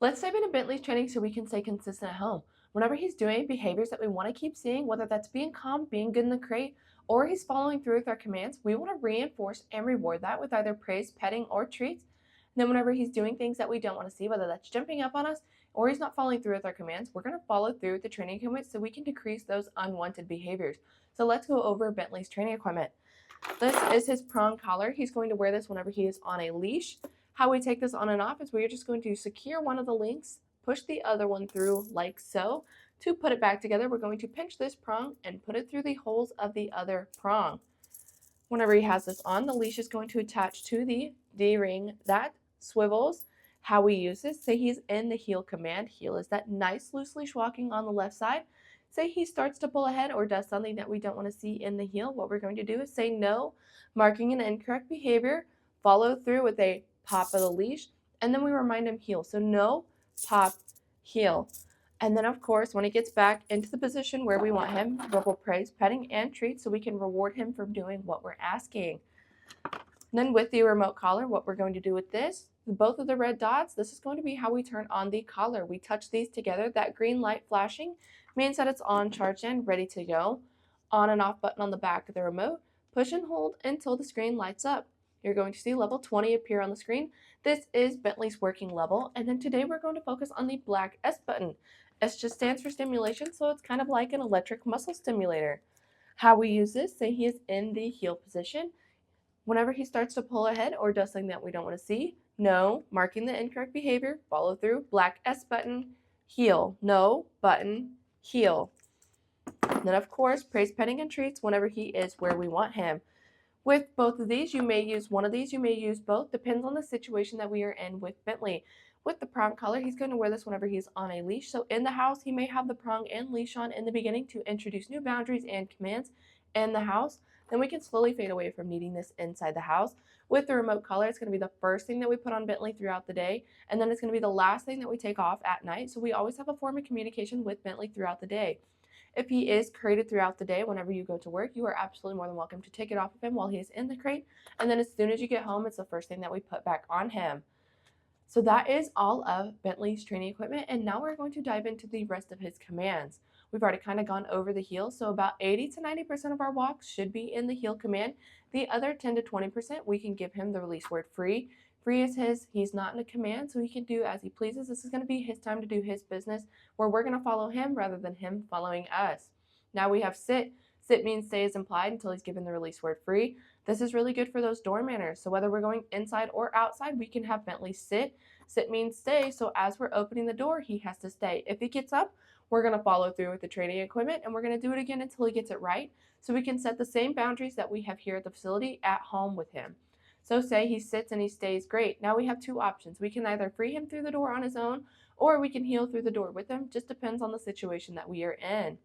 Let's dive into Bentley's training so we can stay consistent at home. Whenever he's doing behaviors that we want to keep seeing, whether that's being calm, being good in the crate, or he's following through with our commands, we want to reinforce and reward that with either praise, petting, or treats. And then whenever he's doing things that we don't want to see, whether that's jumping up on us or he's not following through with our commands, we're going to follow through with the training equipment so we can decrease those unwanted behaviors. So let's go over Bentley's training equipment. This is his prong collar. He's going to wear this whenever he is on a leash. How we take this on and off is we are just going to secure one of the links, push the other one through like so. To put it back together, we're going to pinch this prong and put it through the holes of the other prong. Whenever he has this on, the leash is going to attach to the D-ring that swivels. How we use this, say he's in the heel command. Heel is that nice loose leash walking on the left side. Say he starts to pull ahead or does something that we don't want to see in the heel. What we're going to do is say no, marking an incorrect behavior, follow through with a pop of the leash, and then we remind him heel. So no, pop, heel. And then, of course, when he gets back into the position where we want him, verbal praise, petting, and treats so we can reward him for doing what we're asking. And then with the remote collar, what we're going to do with this, both of the red dots, this is going to be how we turn on the collar. We touch these together. That green light flashing means that it's on, charged, and ready to go. On and off button on the back of the remote. Push and hold until the screen lights up. You're going to see level 20 appear on the screen. This is Bentley's working level. And then today we're going to focus on the black S button. S just stands for stimulation, so it's kind of like an electric muscle stimulator. How we use this, say he is in the heel position. Whenever he starts to pull ahead or does something that we don't want to see, no, marking the incorrect behavior, follow through, black S button, heel, no, button, heel. And then, of course, praise, petting, and treats whenever he is where we want him. With both of these, you may use one of these, you may use both, depends on the situation that we are in with Bentley. With the prong collar, he's going to wear this whenever he's on a leash. So in the house, he may have the prong and leash on in the beginning to introduce new boundaries and commands in the house. Then we can slowly fade away from needing this inside the house. With the remote collar, it's going to be the first thing that we put on Bentley throughout the day, and then it's going to be the last thing that we take off at night. So we always have a form of communication with Bentley throughout the day. If he is crated throughout the day, whenever you go to work, you are absolutely more than welcome to take it off of him while he is in the crate. And then as soon as you get home, it's the first thing that we put back on him. So that is all of Bentley's training equipment. And now we're going to dive into the rest of his commands. We've already kind of gone over the heel. So about 80 to 90% of our walks should be in the heel command. The other 10 to 20%, we can give him the release word free. Free is his, he's not in a command, so he can do as he pleases. This is going to be his time to do his business, where we're going to follow him rather than him following us. Now we have sit. Sit means stay is implied until he's given the release word free. This is really good for those door manners. So whether we're going inside or outside, we can have Bentley sit. Sit means stay, so as we're opening the door, he has to stay. If he gets up, we're going to follow through with the training equipment, and we're going to do it again until he gets it right. So we can set the same boundaries that we have here at the facility at home with him. So say he sits and he stays, great. Now we have two options. We can either free him through the door on his own, or we can heel through the door with him. Just depends on the situation that we are in.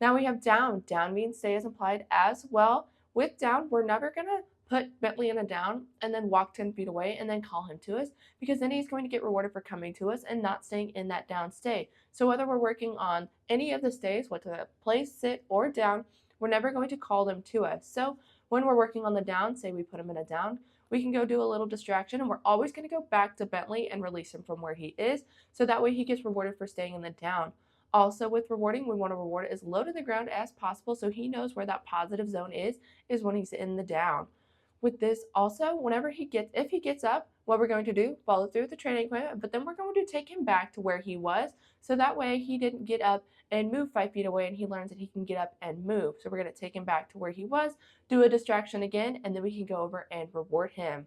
Now we have down. Down means stay is implied as well. With down, we're never going to put Bentley in a down and then walk 10 feet away and then call him to us, because then he's going to get rewarded for coming to us and not staying in that down stay. So whether we're working on any of the stays, whether the place, sit, or down, we're never going to call them to us. So when we're working on the down, say we put him in a down, we can go do a little distraction, and we're always going to go back to Bentley and release him from where he is, so that way he gets rewarded for staying in the down. Also, with rewarding, we want to reward it as low to the ground as possible so he knows where that positive zone is when he's in the down. With this also, if he gets up, what we're going to do, follow through with the training equipment, but then we're going to take him back to where he was, so that way he didn't get up and move 5 feet away, and he learns that he can get up and move. So we're going to take him back to where he was, do a distraction again, and then we can go over and reward him.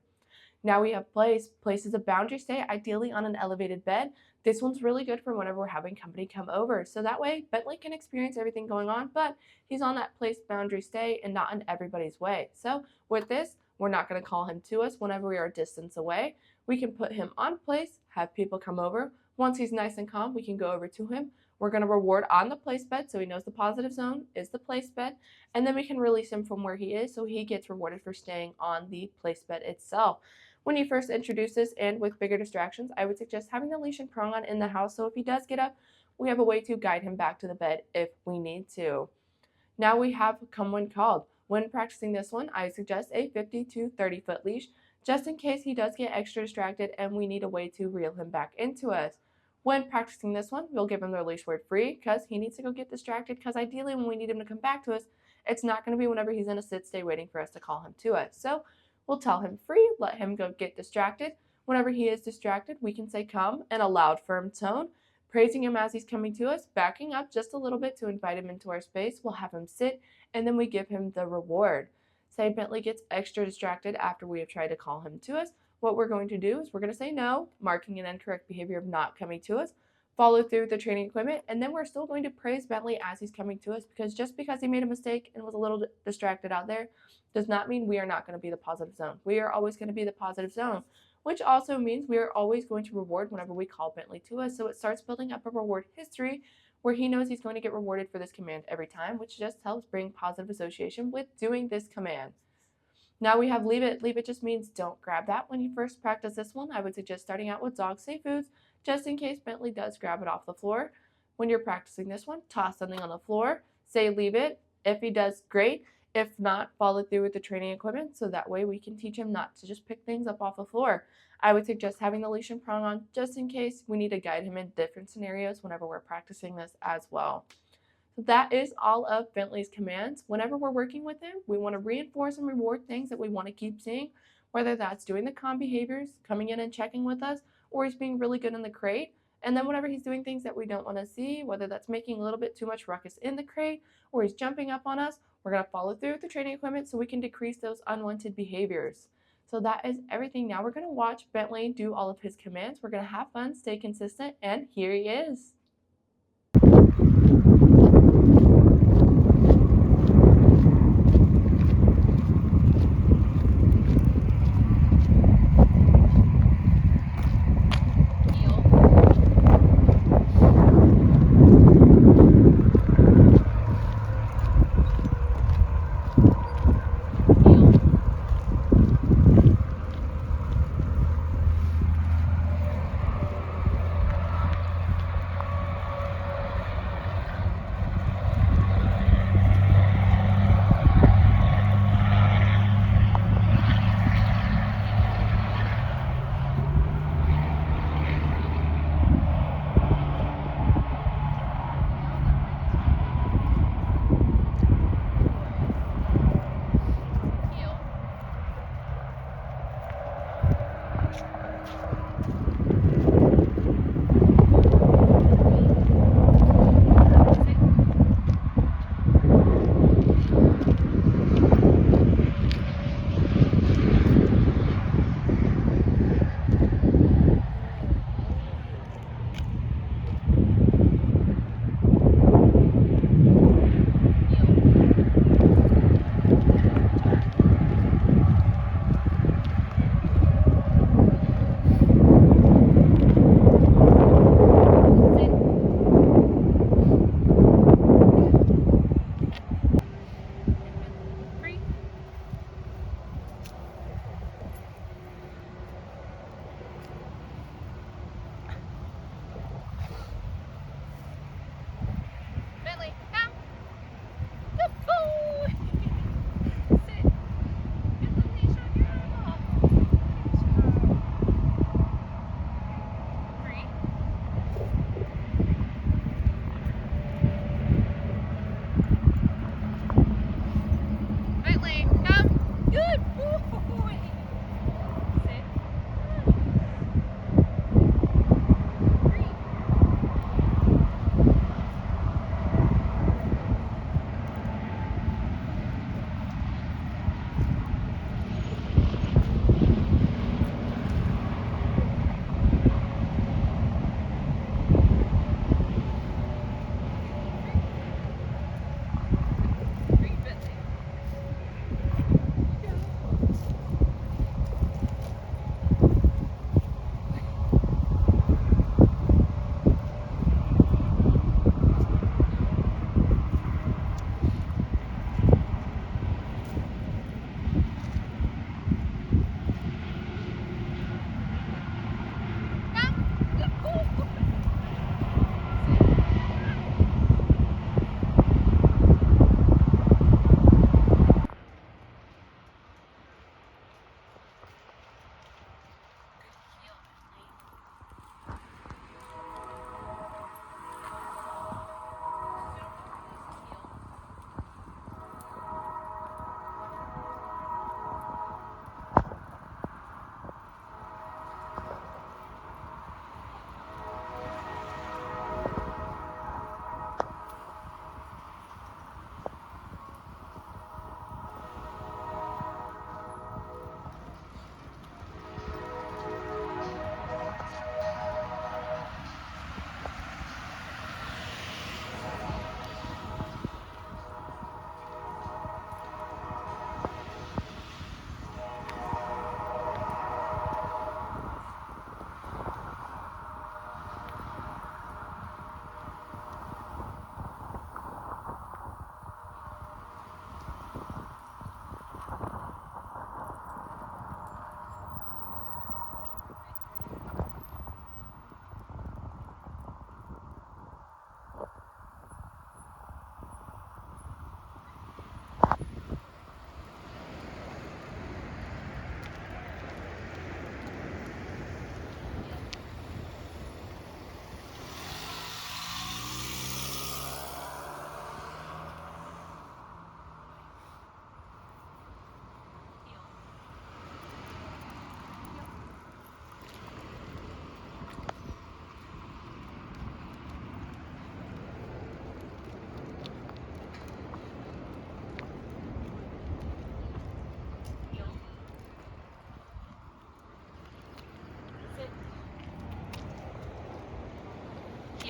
Now we have place. Place is a boundary stay, ideally on an elevated bed. This one's really good for whenever we're having company come over. So that way, Bentley can experience everything going on, but he's on that place boundary stay and not in everybody's way. So with this, we're not going to call him to us whenever we are a distance away. We can put him on place, have people come over. Once he's nice and calm, we can go over to him. We're going to reward on the place bed, so he knows the positive zone is the place bed. And then we can release him from where he is, so he gets rewarded for staying on the place bed itself. When you first introduce this and with bigger distractions, I would suggest having the leash and prong on in the house, so if he does get up, we have a way to guide him back to the bed if we need to. Now we have come when called. When practicing this one, I suggest a 50 to 30 foot leash, just in case he does get extra distracted and we need a way to reel him back into us. When practicing this one, we'll give him the release word free because he needs to go get distracted, because ideally when we need him to come back to us, it's not going to be whenever he's in a sit stay waiting for us to call him to us. So we'll tell him free, let him go get distracted. Whenever he is distracted, we can say come in a loud, firm tone, praising him as he's coming to us, backing up just a little bit to invite him into our space. We'll have him sit, and then we give him the reward. Say Bentley gets extra distracted after we have tried to call him to us. What we're going to do is we're going to say no, marking an incorrect behavior of not coming to us, follow through with the training equipment, and then we're still going to praise Bentley as he's coming to us, because just because he made a mistake and was a little distracted out there does not mean we are not going to be the positive zone. We are always going to be the positive zone, which also means we are always going to reward whenever we call Bentley to us. So it starts building up a reward history where he knows he's going to get rewarded for this command every time, which just helps bring positive association with doing this command. Now we have leave it. Leave it just means don't grab that. When you first practice this one, I would suggest starting out with dog say foods, just in case Bentley does grab it off the floor. When you're practicing this one, toss something on the floor, say leave it. If he does, great. If not, follow through with the training equipment, so that way we can teach him not to just pick things up off the floor. I would suggest having the leash and prong on, just in case we need to guide him in different scenarios whenever we're practicing this as well. So that is all of Bentley's commands. Whenever we're working with him, we want to reinforce and reward things that we want to keep seeing, whether that's doing the calm behaviors, coming in and checking with us, or he's being really good in the crate. And then whenever he's doing things that we don't want to see, whether that's making a little bit too much ruckus in the crate or he's jumping up on us, we're going to follow through with the training equipment so we can decrease those unwanted behaviors. So that is everything. Now we're going to watch Bentley do all of his commands. We're going to have fun, stay consistent, and here he is.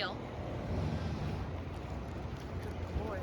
Heel. Good boy.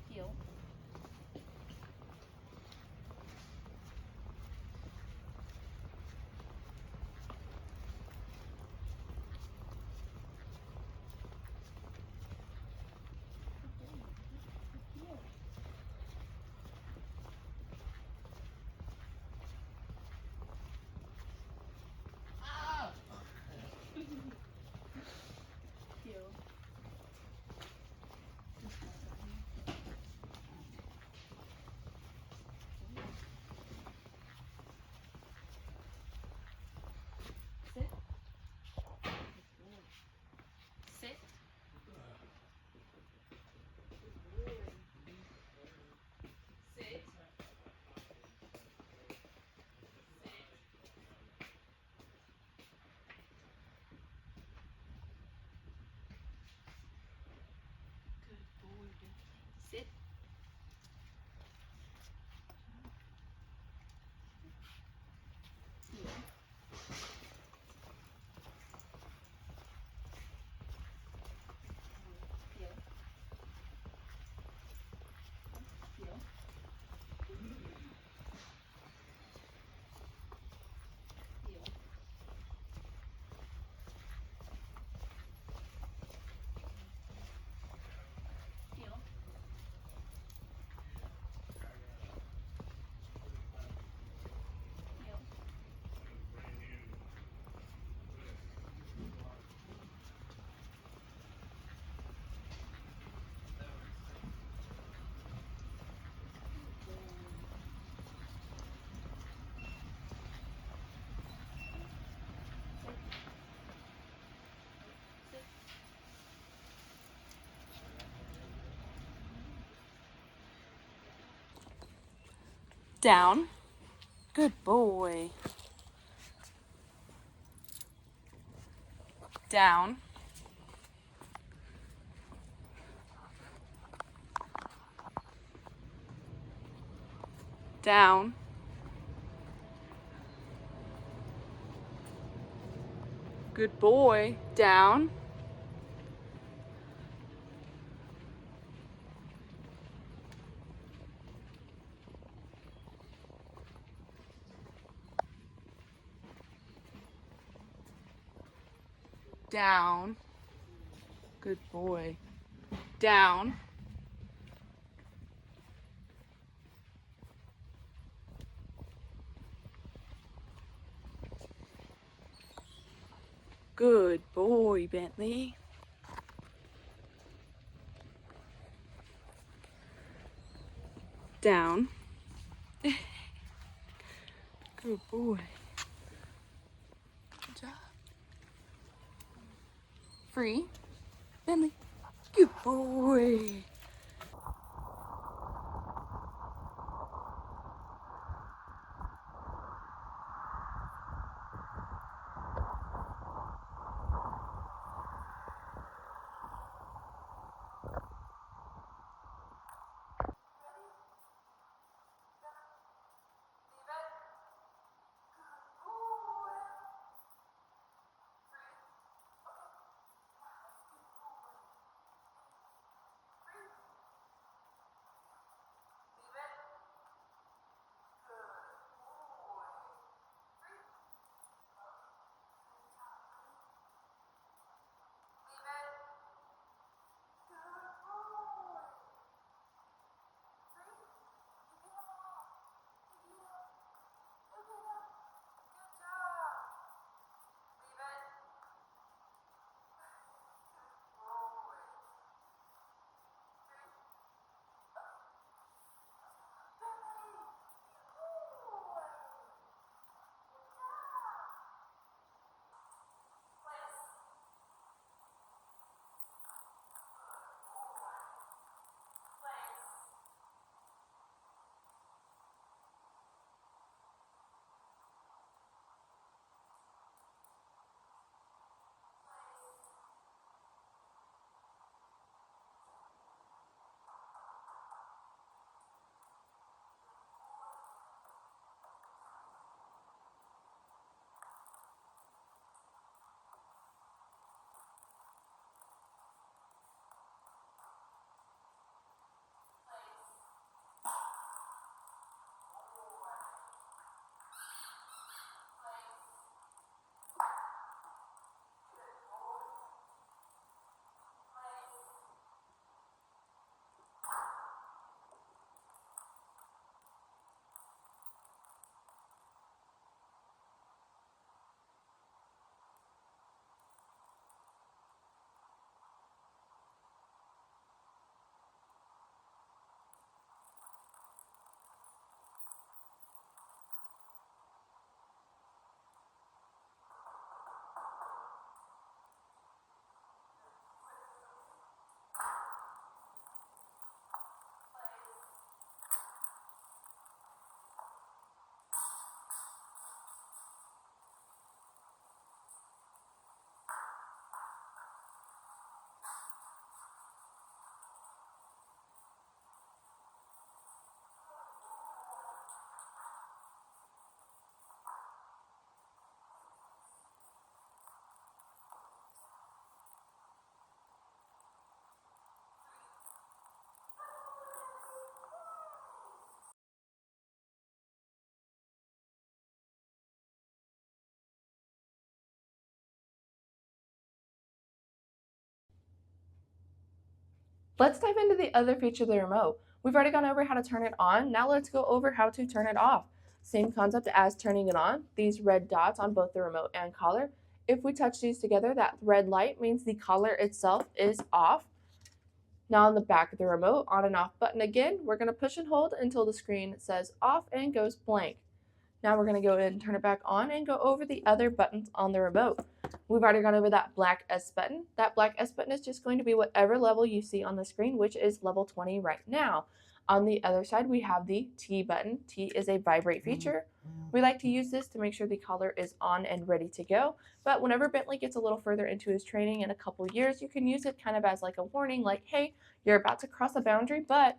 Heel. Heel. Sit. Sit. Sit. Good boy, Bentley. Sit. Heel. Heel. Heel. Heel. Heel. Heel. Sit. Down. Good boy. Down. Down. Good boy. Down. Down. Good boy. Down. Good boy, Bentley. Down. Good boy. Good job. Free. Bentley. Good boy. Let's dive into the other feature of the remote. We've already gone over how to turn it on. Now let's go over how to turn it off. Same concept as turning it on. These red dots on both the remote and collar. If we touch these together, that red light means the collar itself is off. Now on the back of the remote, on and off button again, we're going to push and hold until the screen says off and goes blank. Now we're going to go ahead and turn it back on and go over the other buttons on the remote. We've already gone over that black S button. That black S button is just going to be whatever level you see on the screen, which is level 20 right now. On the other side, we have the T button. T is a vibrate feature. We like to use this to make sure the collar is on and ready to go. But whenever Bentley gets a little further into his training in a couple years, you can use it kind of as like a warning, like, hey, you're about to cross a boundary, but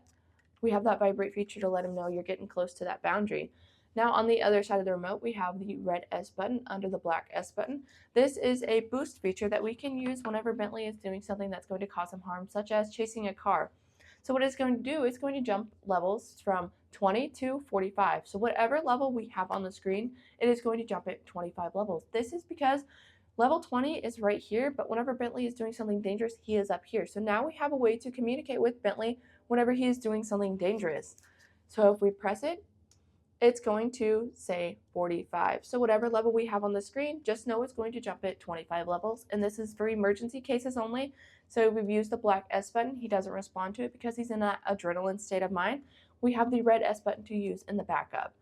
we have that vibrate feature to let him know you're getting close to that boundary. Now on the other side of the remote, we have the red S button under the black S button. This is a boost feature that we can use whenever Bentley is doing something that's going to cause him harm, such as chasing a car. So what it's going to do is going to jump levels from 20 to 45. So whatever level we have on the screen, it is going to jump it 25 levels. This is because level 20 is right here, but whenever Bentley is doing something dangerous, he is up here. So now we have a way to communicate with Bentley whenever he is doing something dangerous. So if we press it, it's going to say 45. So whatever level we have on the screen, just know it's going to jump it 25 levels. And this is for emergency cases only. So we've used the black S button. He doesn't respond to it because he's in that adrenaline state of mind. We have the red S button to use in the backup.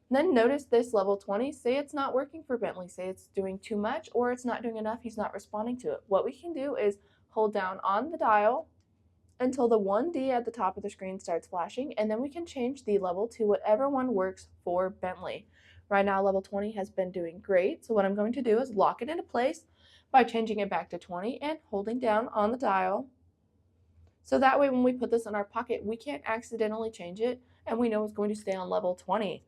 Then notice this level 20, say it's not working for Bentley, say it's doing too much or it's not doing enough, he's not responding to it. What we can do is hold down on the dial until the 1D at the top of the screen starts flashing, and then we can change the level to whatever one works for Bentley. Right now, level 20 has been doing great, so what I'm going to do is lock it into place by changing it back to 20 and holding down on the dial. So that way, when we put this in our pocket, we can't accidentally change it, and we know it's going to stay on level 20.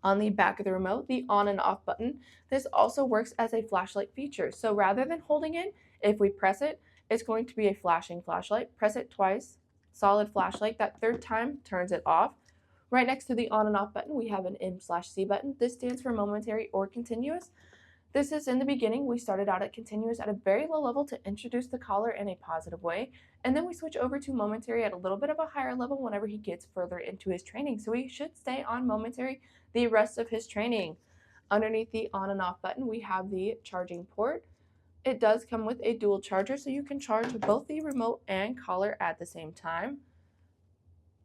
On the back of the remote, the on and off button, this also works as a flashlight feature. So rather than holding it, if we press it, it's going to be a flashing flashlight. Press it twice, solid flashlight. That third time turns it off. Right next to the on and off button, we have an M/C button. This stands for momentary or continuous. This is in the beginning, we started out at continuous at a very low level to introduce the collar in a positive way. And then we switch over to momentary at a little bit of a higher level whenever he gets further into his training. So he should stay on momentary the rest of his training. Underneath the on and off button, we have the charging port. It does come with a dual charger, so you can charge both the remote and collar at the same time.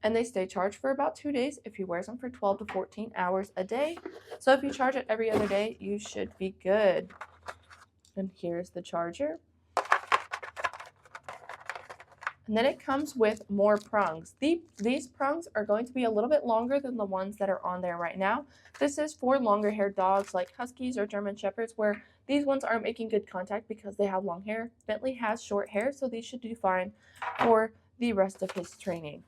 And they stay charged for about 2 days if you wear them for 12 to 14 hours a day. So if you charge it every other day, you should be good. And here's the charger. And then it comes with more prongs. These prongs are going to be a little bit longer than the ones that are on there right now. This is for longer haired dogs like Huskies or German Shepherds, where these ones aren't making good contact because they have long hair. Bentley has short hair, so these should do fine for the rest of his training.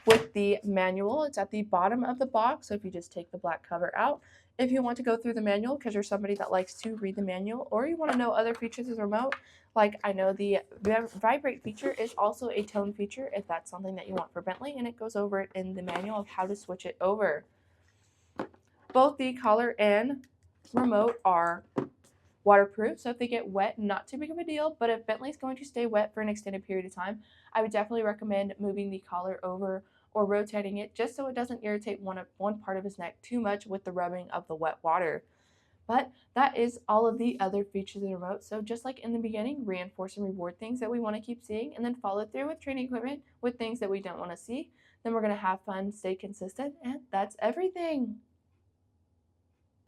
With the manual, it's at the bottom of the box, so if you just take the black cover out, if you want to go through the manual because you're somebody that likes to read the manual, or you want to know other features of the remote, like I know the vibrate feature is also a tone feature if that's something that you want for Bentley, and it goes over it in the manual of how to switch it over. Both the collar and remote are waterproof, so if they get wet, not too big of a deal, but if Bentley's going to stay wet for an extended period of time, I would definitely recommend moving the collar over or rotating it just so it doesn't irritate one part of his neck too much with the rubbing of the wet water. But that is all of the other features of the remote. So just like in the beginning, reinforce and reward things that we want to keep seeing, and then follow through with training equipment with things that we don't want to see. Then we're going to have fun, stay consistent, and that's everything.